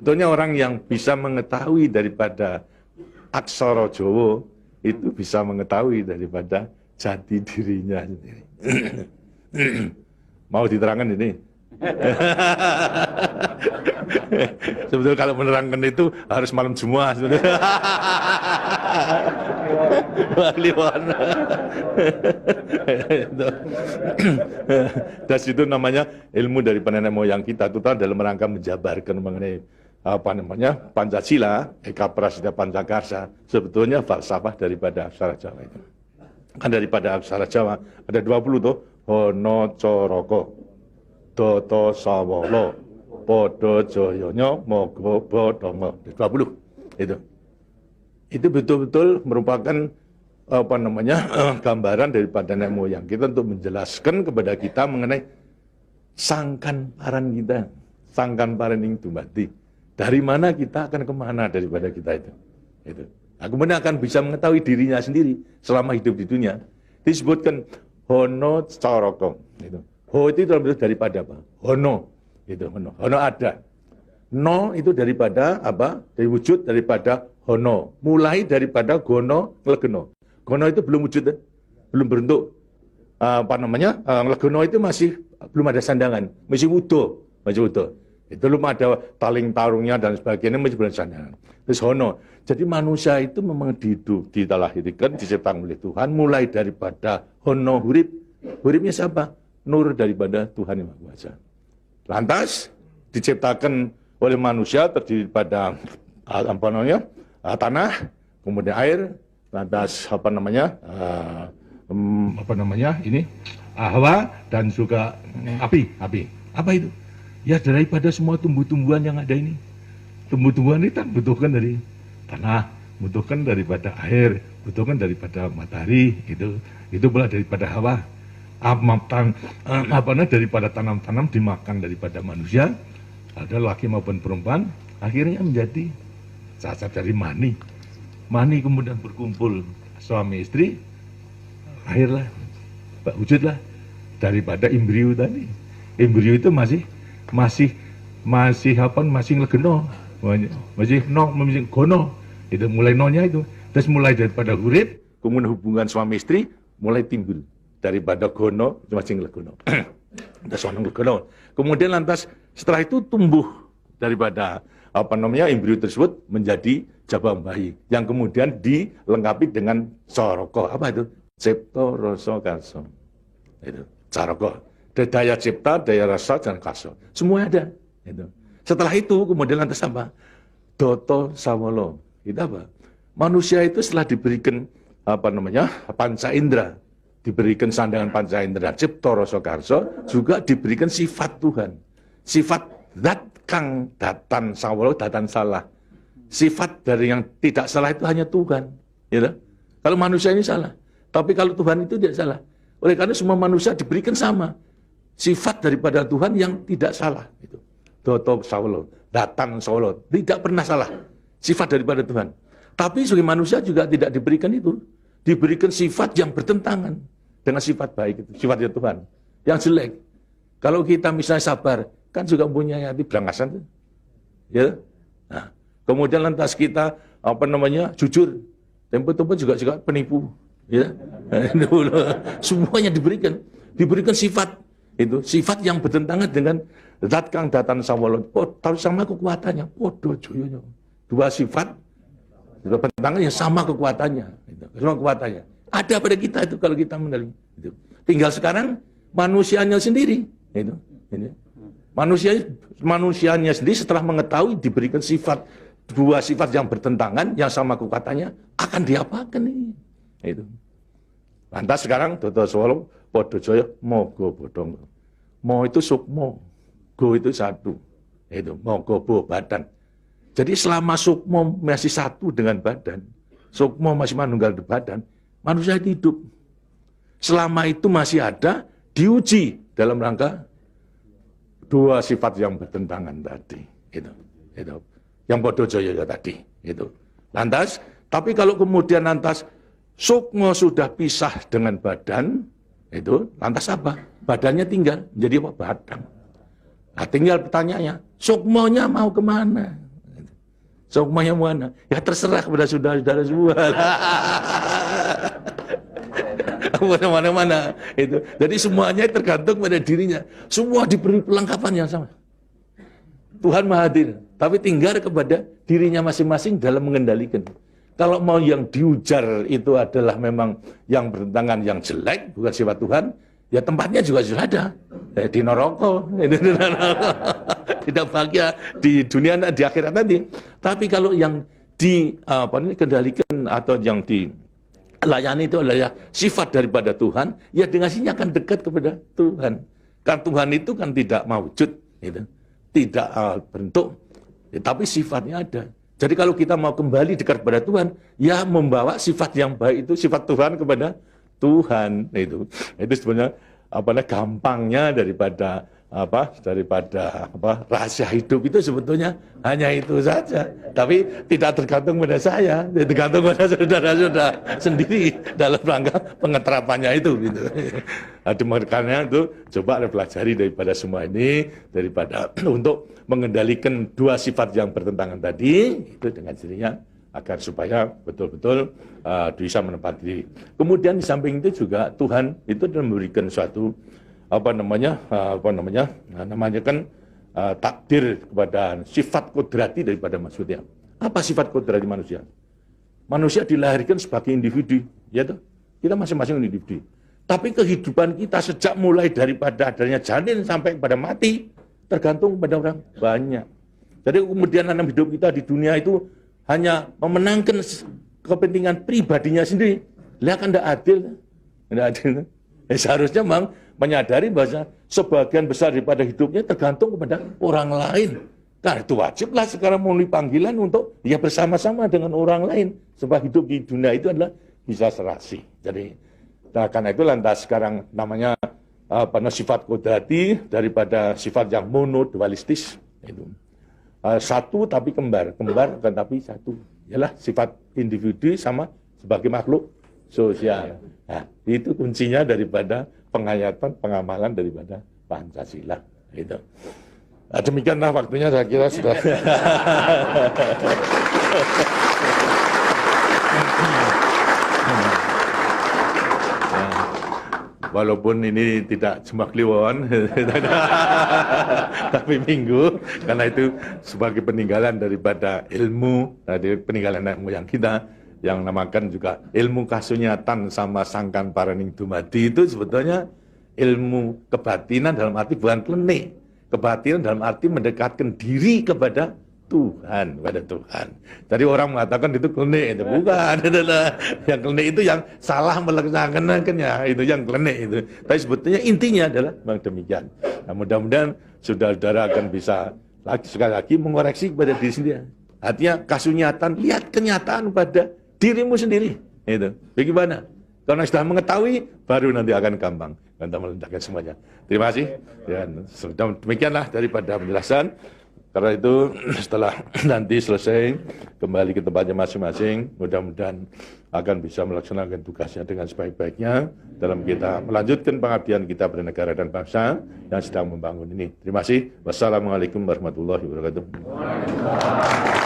Tentunya orang yang bisa mengetahui daripada aksara Jawa itu bisa mengetahui daripada jati dirinya sendiri. Mau diterangkan ini? Sebetulnya kalau menerangkan itu harus malam Jumat sebetulnya. Dan itu namanya ilmu dari nenek moyang kita itu dalam rangka menjabarkan mengenai apa namanya Pancasila, Eka Prasida Pancakarsa, sebetulnya falsafah daripada aksara Jawa itu. Kan daripada aksara Jawa ada 20 tuh, Hono Coroko, Doto Sawolo, Podo Joyonya, Mogo Bodongo, 20 itu. Itu betul-betul merupakan apa namanya gambaran daripada nenek moyang kita untuk menjelaskan kepada kita mengenai sangkan paran kita, sangkan paran ing dumati. Dari mana kita akan kemana daripada kita itu. Nah, kemudian akan bisa mengetahui dirinya sendiri selama hidup di dunia. Disebutkan Hono Coroko. Ho itu daripada apa? Hono. Hono. Hono ada. No itu daripada apa? Dari wujud daripada Hono. Mulai daripada Gono Nglegeno. Gono itu belum wujud, belum berbentuk. Apa namanya? Nglegeno itu masih belum ada sandangan, masih utuh, masih utuh. Itu belum ada taling tarungnya dan sebagainya, masih belum sandangan. Terus Hono. Jadi manusia itu memang dilahirkan, diciptakan oleh Tuhan, mulai daripada Hono hurip. Huripnya siapa? Nur daripada Tuhan Yang Maha Kuasa. Lantas diciptakan oleh manusia terdiri pada apa namanya tanah, kemudian air, lantas apa namanya ini Hawa dan juga api. Apa itu? Ya daripada semua tumbuh-tumbuhan yang ada ini. Tumbuh-tumbuhan ini kan butuhkan dari tanah, butuhkan daripada air, butuhkan daripada matahari, itu pula daripada Hawa. Daripada tanam-tanam dimakan daripada manusia, ada laki maupun perempuan, akhirnya menjadi cacat dari mani. Mani kemudian berkumpul suami istri, akhirlah wujudlah daripada embrio tadi. Embrio itu masih nglegeno, masih gono. Itu mulai nonya itu. Terus mulai daripada hurip, kemudian hubungan suami istri mulai timbul daripada gono masih nglegono. Kemudian lantas setelah itu tumbuh daripada apa namanya embrio tersebut menjadi jabang bayi yang kemudian dilengkapi dengan soroko. Apa itu? Cipta rasa karsa. Itu caroko. Daya cipta, daya rasa dan karsa. Semua ada. Itu. Setelah itu kemudian lantas apa? Doto sawolo. Itu apa? Manusia itu setelah diberikan apa namanya panca indera, diberikan sandangan panca indera, cipta rasa karsa, juga diberikan sifat Tuhan. Sifat zat kang datan sawolo, datan salah. Sifat dari yang tidak salah itu hanya Tuhan. Gitu? Kalau manusia ini salah. Tapi kalau Tuhan itu tidak salah. Oleh karena semua manusia diberikan sama. Sifat daripada Tuhan yang tidak salah. Itu. Doto sawolo, datan sawolo. Tidak pernah salah. Sifat daripada Tuhan. Tapi sebagai manusia juga tidak diberikan itu. Diberikan sifat yang bertentangan dengan sifat baik itu. Sifatnya Tuhan. Yang jelek. Kalau kita misalnya sabar, kan juga punya hati berangasan. Ya. Nah, kemudian lantas kita apa namanya jujur. Tempo-tempo juga penipu. Ya. Semuanya diberikan sifat. Itu sifat yang bertentangan dengan zat kang datan sawolo. Tahu sama kekuatannya. Podo joyonya. Dua sifat bertentangan yang sama kekuatannya. Sama kekuatannya. Ada pada kita itu kalau kita menerima. Itu. Tinggal sekarang manusianya sendiri. Itu. Ini. Manusianya sendiri setelah mengetahui diberikan sifat, dua sifat yang bertentangan yang sama kekuatannya akan diapakan ini. Itu. Lantas sekarang Doto Sawolo, Podo Joyo, Mogo Bodongo. Mo itu sukmo, go itu satu. Itu Mogo Bo badan. Jadi selama sukmo masih satu dengan badan, sukmo masih manunggal di badan, manusia hidup. Selama itu masih ada, diuji dalam rangka dua sifat yang bertentangan tadi. Itu. Yang Podo Joyo tadi. Itu. Lantas, tapi kalau kemudian lantas sukmo sudah pisah dengan badan, itu lantas apa? Badannya tinggal menjadi apa? Badan. Nah, tinggal pertanyaannya, sukmonya mau kemana? Sukmanya mana? Ya terserah kepada saudara-saudara semua. Mana-mana itu. Jadi semuanya tergantung pada dirinya. Semua diberi perlengkapan yang sama. Tuhan Maha Hadir, tapi tinggal kepada dirinya masing-masing dalam mengendalikan. Kalau mau yang diujar itu adalah memang yang bertentangan yang jelek, bukan sifat Tuhan, ya tempatnya juga sudah ada. Di neraka, tidak bahagia di dunia di akhirat nanti. Tapi kalau yang dikendalikan atau yang dilayani itu adalah sifat daripada Tuhan, ya dengan sini akan dekat kepada Tuhan. Kan Tuhan itu kan tidak mewujud, gitu. Tidak bentuk, tapi sifatnya ada. Jadi kalau kita mau kembali dekat kepada Tuhan, ya membawa sifat yang baik itu, sifat Tuhan kepada Tuhan. Itu sebenarnya gampangnya daripada rahasia hidup itu sebetulnya hanya itu saja. Tapi tidak tergantung pada saya, tergantung pada saudara-saudara sendiri dalam rangka pengeterapannya itu. Gitu. Makanya itu coba pelajari daripada semua ini, daripada untuk mengendalikan dua sifat yang bertentangan tadi itu dengan dirinya agar supaya betul-betul bisa menempati diri. Kemudian di samping itu juga Tuhan itu memberikan suatu takdir kepada sifat kodrati daripada manusia. Apa sifat kodrati manusia? Manusia dilahirkan sebagai individu, ya toh? Kita masing-masing individu. Tapi kehidupan kita sejak mulai daripada adanya janin sampai pada mati tergantung pada orang banyak. Jadi kemudian dalam hidup kita di dunia itu hanya memenangkan kepentingan pribadinya sendiri. Lihat kan tidak adil. Tidak adil. Seharusnya memang menyadari bahwa sebagian besar daripada hidupnya tergantung kepada orang lain. Karena itu wajiblah sekarang memenuhi panggilan untuk ya bersama-sama dengan orang lain. Sebab hidup di dunia itu adalah bisa serasi. Jadi karena itu lantas sekarang namanya sifat kodrati daripada sifat yang monodualistis. Itu. Satu tapi kembar tetapi satu. Ialah sifat individu sama sebagai makhluk sosial. Nah, itu kuncinya daripada penghayatan, pengamalan daripada Pancasila. Gitu. Nah, demikianlah waktunya saya kira sudah. Walaupun ini tidak cuma kliwon, tapi minggu, karena itu sebagai peninggalan daripada ilmu, dari peninggalan moyang kita, yang namakan juga ilmu kasunyatan sama sangkan paraning dumadi itu sebetulnya ilmu kebatinan dalam arti bukan klenik. Kebatinan dalam arti mendekatkan diri kepada Tuhan, kepada Tuhan. Jadi orang mengatakan itu klenik, itu bukan. Yang klenik itu yang salah melaksanakannya, itu yang klenik itu. Tapi sebetulnya intinya adalah memang demikian. Nah, mudah-mudahan saudara-saudara akan bisa sekali lagi mengoreksi kepada diri sendiri. Artinya kasunyatan, lihat kenyataan pada dirimu sendiri. Itu. Bagaimana? Karena sudah mengetahui, baru nanti akan gampang. Kita meletakkan semuanya. Terima kasih. Dan demikianlah daripada penjelasan. Karena itu setelah nanti selesai kembali ke tempatnya masing-masing, mudah-mudahan akan bisa melaksanakan tugasnya dengan sebaik-baiknya dalam kita melanjutkan pengabdian kita pada negara dan bangsa yang sedang membangun ini. Terima kasih. Wassalamualaikum warahmatullahi wabarakatuh.